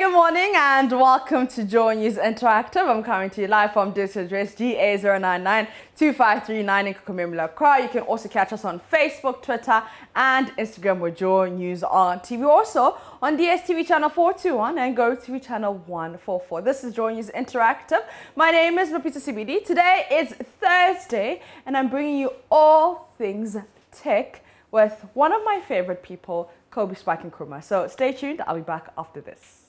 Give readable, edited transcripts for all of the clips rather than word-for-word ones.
good morning and welcome to JoyNews Interactive. I'm coming to you live from digital address GA0992539 in Kukumimla Accra. You can also catch us on Facebook, Twitter and Instagram with JoyNews on TV. Also on DSTV channel 421 and GoTV channel 144. This is JoyNews Interactive. My name is Lupita CBD. Today is Thursday and I'm bringing you all things tech with one of my favorite people, Kobe Spike and Nkrumah. So stay tuned. I'll be back after this.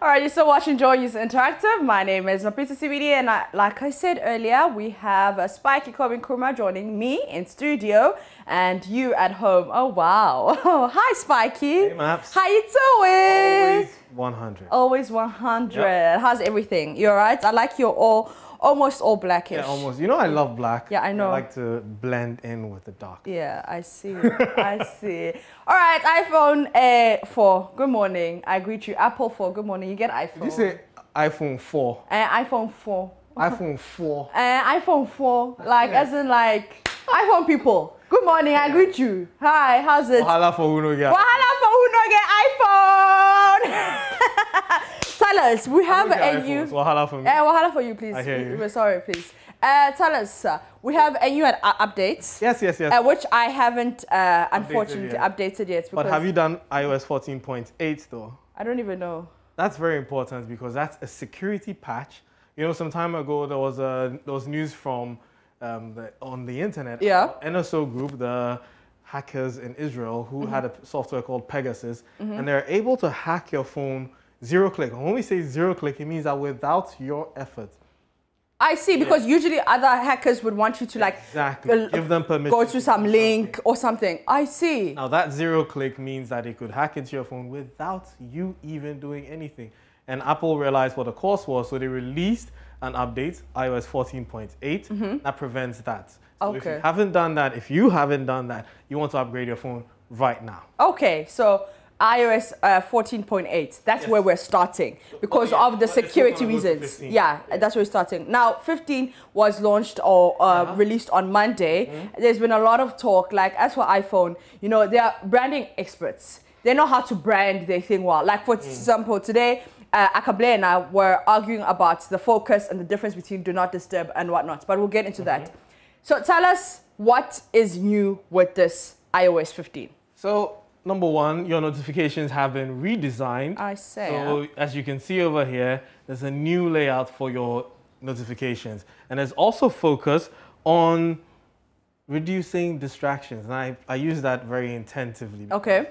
All right, you're still watching JoyNews Interactive. My name is Lupita CBD, and like I said earlier, we have Spikey Kobe Nkrumah joining me in studio and you at home. Oh, wow. Hi, Spikey. Hey, Maps. How you doing? Always 100. Always 100. Yep. How's everything? You all right? I like your almost all blackish. Yeah, almost. You know I love black. Yeah, I know. I like to blend in with the dark. Yeah, I see. I see. All right, iPhone 4. Good morning. I greet you. Apple 4. Good morning. You get iPhone. Did you say iPhone 4? iPhone 4. iPhone 4. iPhone 4. Like, as in like, iPhone people. Good morning. I greet you. Hi, how's it? Wahala for who no get. Wahala for who no get iPhone. Tell us, we have a new... Wahala for me. Wahala for you, please. I hear you. We're sorry, please. Tell us, we have a new update. Yes. Which I haven't, unfortunately, updated yet. But have you done iOS 14.8 though? I don't even know. That's very important because that's a security patch. You know, some time ago there was news from on the internet. Yeah. NSO Group, the hackers in Israel who had a software called Pegasus, and they're able to hack your phone 0 click. When we say 0 click, it means that without your effort. I see, because usually other hackers would want you to like give them permission, go to some link or something. I see. Now that 0 click means that it could hack into your phone without you even doing anything. And Apple realized what the cost was, so they released an update, iOS 14.8, that prevents that. So if you haven't done that, you want to upgrade your phone right now. Okay, so iOS 14.8, that's where we're starting because of the security reasons. Yeah, that's where we're starting. Now, 15 was launched or released on Monday. There's been a lot of talk, like as for iPhone, you know, they are branding experts. They know how to brand their thing well. Like for example, today, Akable and I were arguing about the focus and the difference between do not disturb and whatnot, but we'll get into that. So tell us what is new with this iOS 15. So, number one, your notifications have been redesigned. I say. So as you can see over here, there's a new layout for your notifications. And there's also focus on reducing distractions. And I use that very intentively. Okay.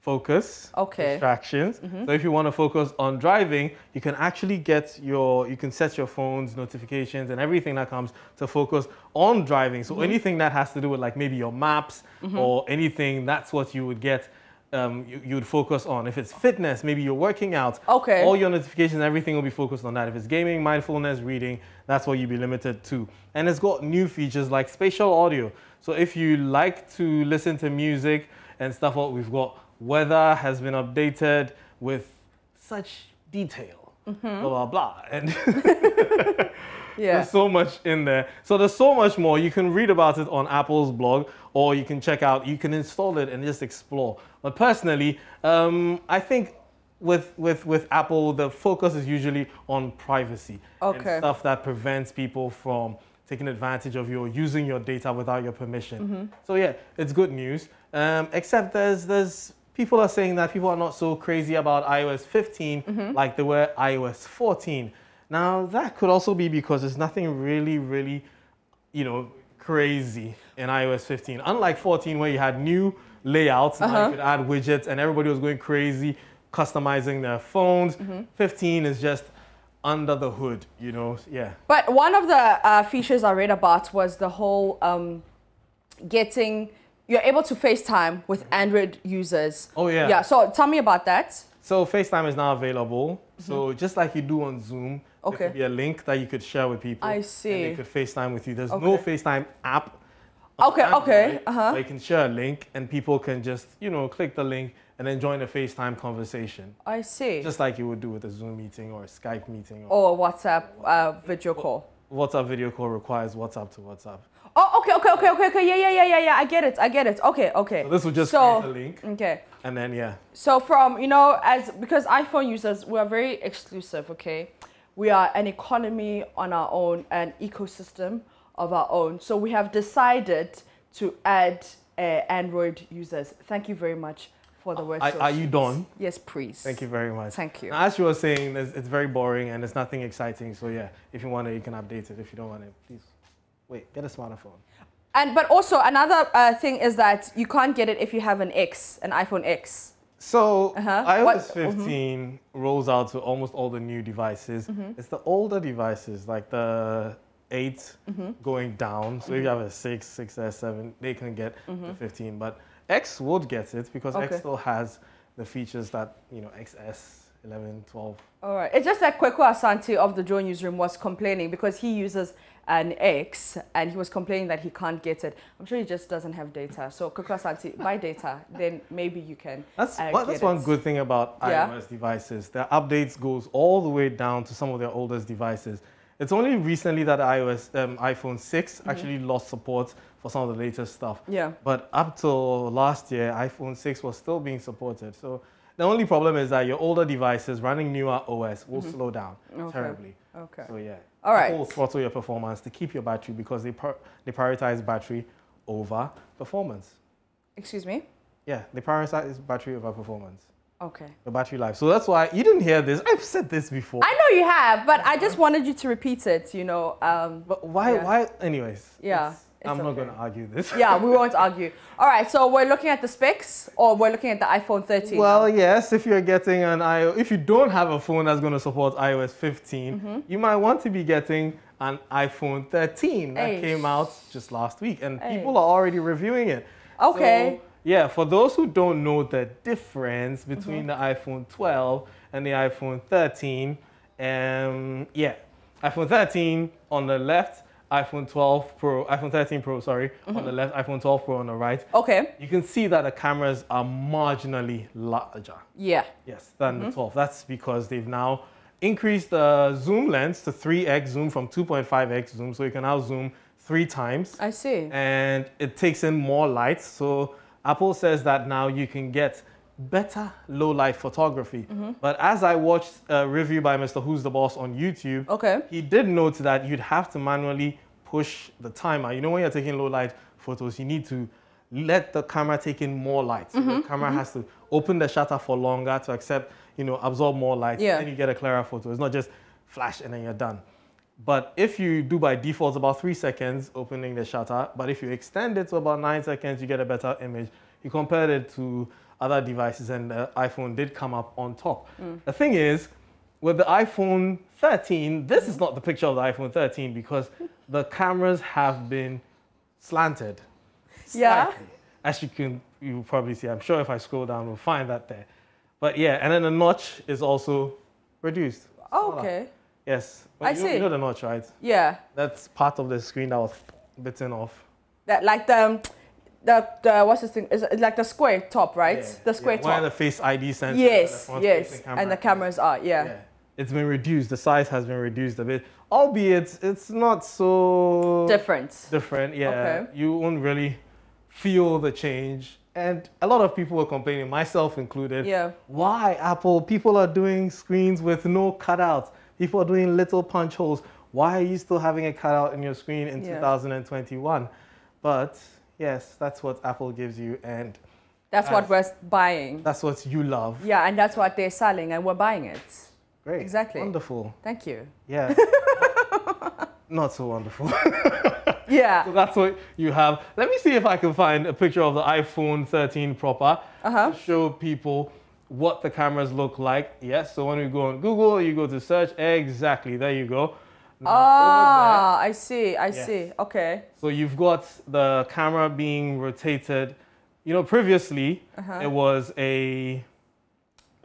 Focus, distractions. So if you want to focus on driving, you can actually you can set your phone's notifications and everything that comes to focus on driving. So anything that has to do with like maybe your maps or anything, that's what you would get, you would focus on. If it's fitness, maybe you're working out, all your notifications, everything will be focused on that. If it's gaming, mindfulness, reading, that's what you'll be limited to. And it's got new features like spatial audio. So if you like to listen to music and stuff, we've got weather has been updated with such detail, blah, blah, blah. And there's so much in there. So there's so much more. You can read about it on Apple's blog, or you can you can install it and just explore. But personally, I think with Apple, the focus is usually on privacy and stuff that prevents people from taking advantage of you or using your data without your permission. So yeah, it's good news. Except there's people are saying that people are not so crazy about iOS 15 like they were iOS 14. Now that could also be because there's nothing really, you know, crazy in iOS 15. Unlike 14 where you had new layouts, now you could add widgets and everybody was going crazy customizing their phones. 15 is just under the hood, you know, But one of the features I read about was the whole you're able to FaceTime with Android users. Oh, yeah. Yeah, so tell me about that. So FaceTime is now available. So just like you do on Zoom, there could be a link that you could share with people. I see. And they could FaceTime with you. There's no FaceTime app. But you can share a link and people can just, you know, click the link and then join a FaceTime conversation. I see. Just like you would do with a Zoom meeting or a Skype meeting. Or WhatsApp video call. WhatsApp video call requires WhatsApp to WhatsApp. Oh, okay. Yeah. I get it. Okay. So this will just create a link. Okay. And then, yeah. So from, because iPhone users, we are very exclusive, okay? We are an economy on our own, an ecosystem of our own. So we have decided to add Android users. Thank you very much for the word. Are you done? Yes, please. Thank you very much. Thank you. Now, as you were saying, it's very boring and there's nothing exciting. So yeah, if you want it, you can update it. If you don't want it, please wait, get a smartphone. But also another thing is that you can't get it if you have an iPhone X. So iOS 15 rolls out to almost all the new devices. It's the older devices like the 8 going down. So if you have a 6, 6S, 7, they can get the 15. But X would get it because X still has the features that, XS, 11, 12. All right. It's just that Kweku Asante of the Joy Newsroom was complaining because he uses an X and he was complaining that he can't get it. I'm sure he just doesn't have data. So Kweku Asante, buy data, then maybe you can That's one good thing about iOS devices. Their updates goes all the way down to some of their oldest devices. It's only recently that iPhone 6 actually lost support for some of the latest stuff. Yeah. But up till last year, iPhone 6 was still being supported. So the only problem is that your older devices running newer OS will slow down terribly. Okay. So yeah. All right. Apple will throttle your performance to keep your battery because they prioritize battery over performance. Excuse me? Yeah, they prioritize battery over performance. Okay. The battery life. So that's why you didn't hear this. I've said this before. I know you have, but I just wanted you to repeat it, But why? Yeah. Why? Anyways. Yeah. I'm not going to argue this. Yeah, we won't argue. All right, so we're looking at the specs, or we're looking at the iPhone 13? Well, yes, if you're getting if you don't have a phone that's going to support iOS 15, you might want to be getting an iPhone 13 that came out just last week, and people are already reviewing it. Okay. So, yeah, for those who don't know the difference between the iPhone 12 and the iPhone 13, iPhone 13 on the left, iPhone 13 Pro, on the left, iPhone 12 Pro on the right. Okay. You can see that the cameras are marginally larger. Yeah. Yes, than the 12. That's because they've now increased the zoom length to 3x zoom from 2.5x zoom. So you can now zoom 3 times. I see. And it takes in more light. So Apple says that now you can get better low light photography. But as I watched a review by Mr. Who's the Boss on YouTube, he did note that you'd have to manually push the timer. You know, when you're taking low light photos, you need to let the camera take in more light. So the camera has to open the shutter for longer to accept, absorb more light. And you get a clearer photo. It's not just flash and then you're done. But if you do by default, it's about 3 seconds opening the shutter. But if you extend it to about 9 seconds, you get a better image. You compared it to other devices and the iPhone did come up on top. The thing is, with the iPhone 13, this is not the picture of the iPhone 13 because the cameras have been slanted slightly. As you probably see, I'm sure if I scroll down, we'll find that there. But yeah, and then the notch is also reduced. Okay. Yes. I see. You know the notch, right? Yeah. That's part of the screen that was bitten off. That like the what's this thing? It's like the square top, right? Yeah. The square top. Where the Face ID sensor. Yes. And the cameras are, It's been reduced. The size has been reduced a bit, albeit it's not so different. Yeah. Okay. You won't really feel the change. And a lot of people were complaining, myself included. Yeah. Why, Apple? People are doing screens with no cutouts. People are doing little punch holes. Why are you still having a cutout in your screen in 2021? But yes, that's what Apple gives you, and that's what we're buying. That's what you love. Yeah, and that's what they're selling, and we're buying it. Great. Exactly. Wonderful. Thank you. Yeah. Not so wonderful. Yeah. So that's what you have. Let me see if I can find a picture of the iPhone 13 proper to show people what the cameras look like. Yes, so when we go on Google, you go to search. Exactly, there you go. Now, I see, I see. Okay. So you've got the camera being rotated. Previously, it was a,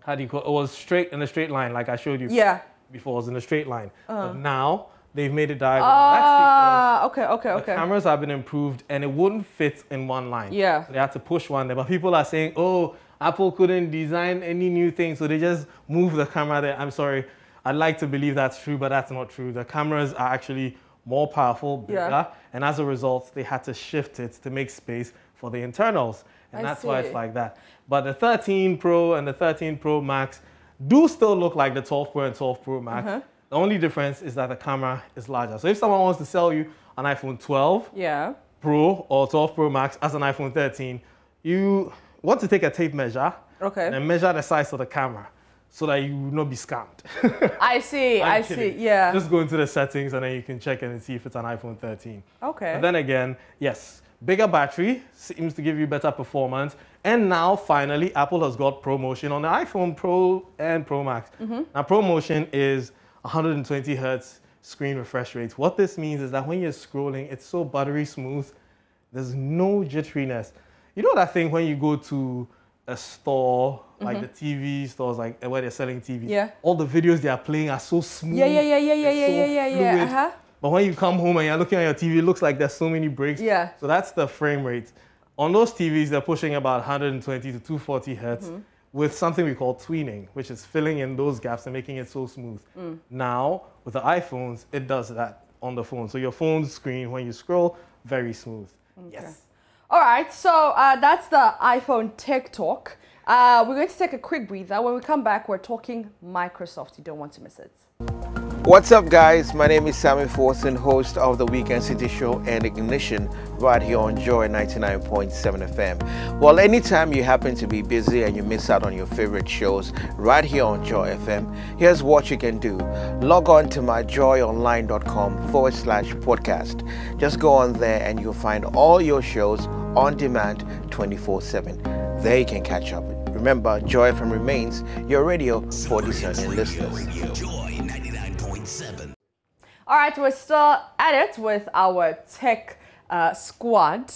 it was straight in a straight line, like I showed you. Yeah. Before it was in a straight line. But now, they've made it diagonal. Okay. The cameras have been improved, and it wouldn't fit in one line. Yeah. So they had to push one there. But people are saying, oh, Apple couldn't design any new thing, so they just moved the camera there. I'm sorry. I'd like to believe that's true, but that's not true. The cameras are actually more powerful, bigger, and as a result, they had to shift it to make space for the internals. And that's why it's like that. But the 13 Pro and the 13 Pro Max do still look like the 12 Pro and 12 Pro Max. The only difference is that the camera is larger. So if someone wants to sell you an iPhone 12 Pro or 12 Pro Max as an iPhone 13, you want to take a tape measure and measure the size of the camera so that you will not be scammed. I see, I see, yeah. Just go into the settings and then you can check it and see if it's an iPhone 13. Okay. But then again, yes, bigger battery seems to give you better performance. And now, finally, Apple has got ProMotion on the iPhone Pro and Pro Max. Now, ProMotion is 120 hertz screen refresh rate. What this means is that when you're scrolling, it's so buttery smooth. There's no jitteriness. You know that thing when you go to a store, like the TV stores, like where they're selling TVs? Yeah. All the videos they are playing are so smooth. Yeah. But when you come home and you're looking at your TV, it looks like there's so many breaks. Yeah. So that's the frame rate. On those TVs, they're pushing about 120 to 240 hertz with something we call tweening, which is filling in those gaps and making it so smooth. Now, with the iPhones, it does that on the phone. So your phone's screen, when you scroll, very smooth. Yes. All right, so that's the iPhone Tech Talk. We're going to take a quick breather. When we come back, we're talking Microsoft. You don't want to miss it. What's up, guys? My name is Sammy Forson, host of the Weekend City Show and Ignition right here on Joy 99.7 FM. Well, anytime you happen to be busy and you miss out on your favorite shows right here on Joy FM, here's what you can do. Log on to myjoyonline.com/podcast. Just go on there and you'll find all your shows on demand 24/7. There you can catch up. Remember, Joy FM remains your radio for discerning listeners. All right, we're still at it with our tech squad.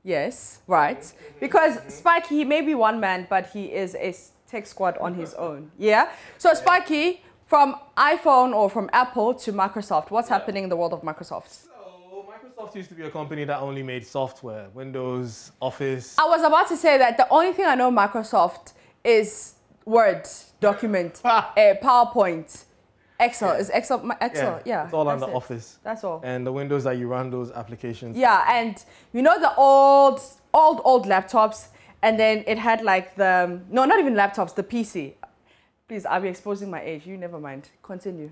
Yes, right. Because Spikey, he may be one man, but he is a tech squad on his own. Yeah? So Spikey, from iPhone or from Apple to Microsoft, what's happening in the world of Microsoft? So Microsoft used to be a company that only made software, Windows, Office. I was about to say that the only thing I know Microsoft is Word, document, PowerPoint, Excel. Is Excel? Yeah. It's all under Office. That's all. And the Windows that you run those applications. Yeah, and you know the old laptops, and then it had like the, no, not even laptops, the PC. Please, I'll be exposing my age. You never mind. Continue.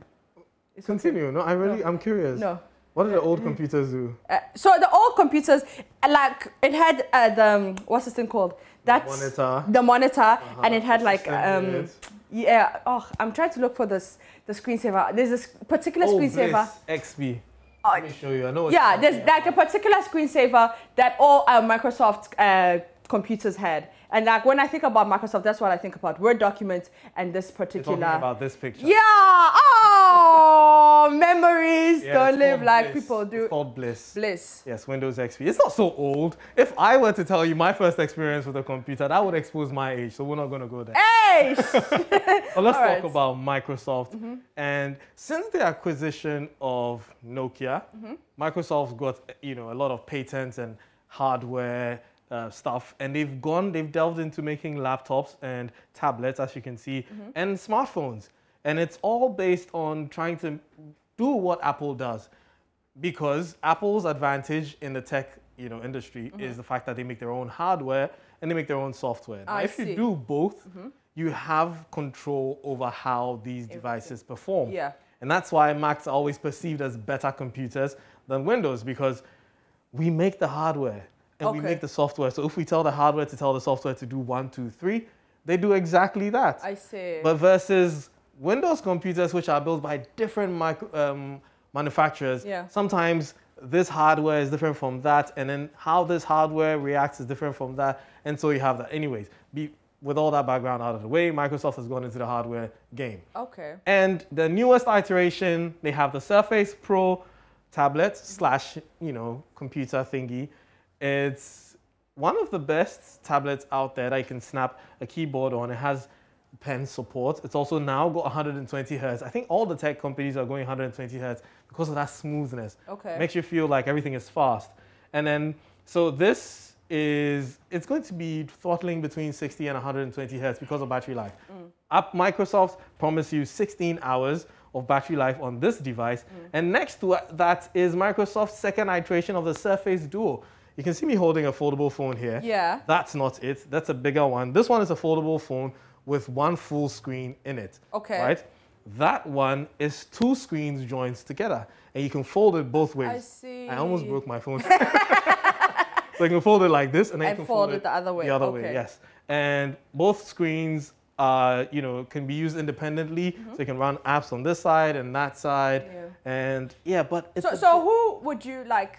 Continue. No, I'm curious. No. What did the old computers do? So the old computers, like it had what's this thing called? That's the monitor, and it had like yeah. Oh, I'm trying to look for the screensaver. There's this particular screensaver. XP. Let me show you. I know. Yeah, there's like a particular screensaver that all Microsoft computers had. And like when I think about Microsoft, that's what I think about. Word documents and this particular. You're talking about this picture. Yeah. Oh, memories. Don't live like people do. It's called Bliss. Bliss. Yes, Windows XP. It's not so old. If I were to tell you my first experience with a computer, that would expose my age. So we're not going to go there. Hey. But let's talk about Microsoft. And since the acquisition of Nokia, Microsoft's got a lot of patents and hardware stuff, and they've delved into making laptops and tablets, as you can see, and smartphones. And it's all based on trying to do what Apple does, because Apple's advantage in the tech industry is the fact that they make their own hardware and they make their own software. Now, if you do both, you have control over how these devices perform. Yeah. And that's why Macs are always perceived as better computers than Windows, because we make the hardware. And we make the software. So if we tell the hardware to tell the software to do 1, 2, 3, they do exactly that. I see. But versus Windows computers, which are built by different manufacturers, sometimes this hardware is different from that, and then how this hardware reacts is different from that, and so you have that. Anyways, with all that background out of the way, Microsoft has gone into the hardware game. Okay. And the newest iteration, they have the Surface Pro tablet / computer thingy. It's one of the best tablets out there that you can snap a keyboard on. It has pen support. It's also now got 120 hertz. I think all the tech companies are going 120 hertz because of that smoothness. Okay. Makes you feel like everything is fast. And then, so it's going to be throttling between 60 and 120 hertz because of battery life. Microsoft promised you 16 hours of battery life on this device. And next to that is Microsoft's second iteration of the Surface Duo. You can see me holding a foldable phone here. Yeah. That's not it. That's a bigger one. This one is a foldable phone with one full screen in it. Okay. Right? That one is 2 screens joined together. And you can fold it both ways. I see. I almost broke my phone. So you can fold it like this, and then you can fold it the other way. The other way, yes. And both screens, can be used independently. So you can run apps on this side and that side. Yeah. And yeah, but it's so who would you like?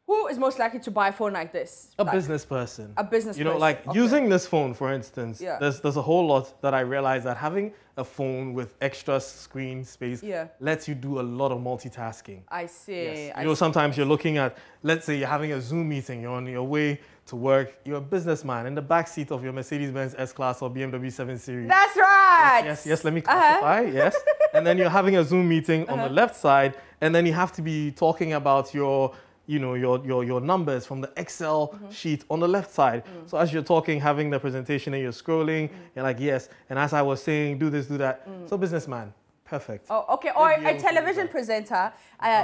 Who is most likely to buy a phone like this? A business person. A business person. You know, like using this phone, for instance, there's a whole lot that I realized that having a phone with extra screen space lets you do a lot of multitasking. I see. Yes. You know, sometimes you're looking at, let's say you're having a Zoom meeting, you're on your way to work, you're a businessman in the back seat of your Mercedes-Benz S-Class or BMW 7 Series. That's right. Yes, let me classify, yes. And then you're having a Zoom meeting on the left side, and then you have to be talking about your numbers from the Excel sheet on the left side. So as you're talking, having the presentation and you're scrolling, you're like, yes. And as I was saying, do this, do that. So businessman, perfect. Oh, okay. Or a television presenter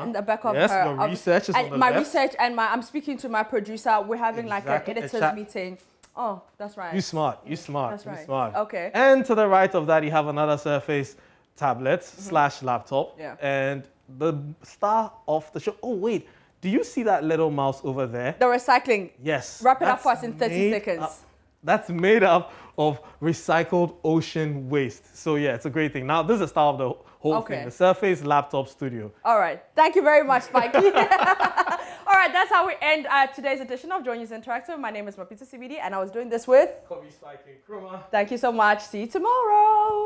in the back of her. Yes, your research is on the left. Research and I'm speaking to my producer. We're having like an editor's meeting. Oh, that's right. You smart. That's right. Smart. Okay. And to the right of that, you have another Surface tablet / laptop. Yeah. And the star of the show. Oh, wait. Do you see that little mouse over there? The recycling. Yes. Wrap it up for us in 30 seconds. That's made up of recycled ocean waste. So yeah, it's a great thing. Now, this is the start of the whole thing, the Surface Laptop Studio. All right. Thank you very much, Mikey. All right, that's how we end today's edition of JoyNews Interactive. My name is Mapita CBD, and I was doing this with... Kobe Spike and Kruma. Thank you so much. See you tomorrow.